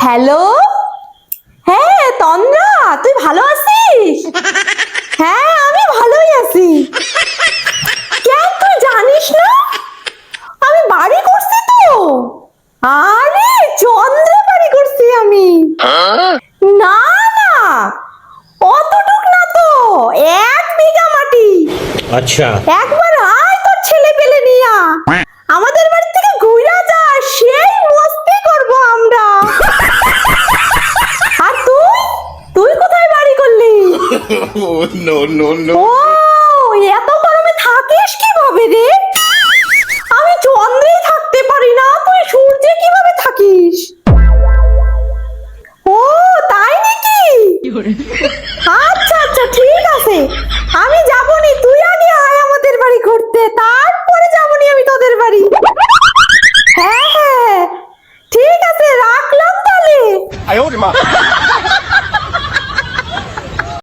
Hello, হ্যাঁ তন্দ্রা, তুই ভালো আছিস? হ্যাঁ আমি ভালোই আছি। কেন তুই জানিস না আমি বাড়ি করছি তো? আরে চন্দ্রা বাড়ি করছি আমি। না না, অতটুক না তো, 1 বিঘা মাটি। अच्छा একবার আয় তোর ছেলে পেলে নিয়া আমাদের বাড়ি থেকে ঘুরা যা, সেই মস্তি করব আমরা। আর তুই তুই কোথায় বাড়ি করলি? no no no ও এত গরমে থাকিস কিভাবে রে? আমি চন্দ্রেই থাকতে পারি না, তুই সূর্যে কিভাবে থাকিস? ও তাই নাকি? আচ্ছা আচ্ছা ঠিক আছে, আমি যাবনি, তুই আগে আয় আমাদের বাড়ি ঘুরতে, তারপরে যাবনি আমি তোদের বাড়ি। হ্যাঁ হ্যাঁ ঠিক আছে, রাখলাম তাহলে।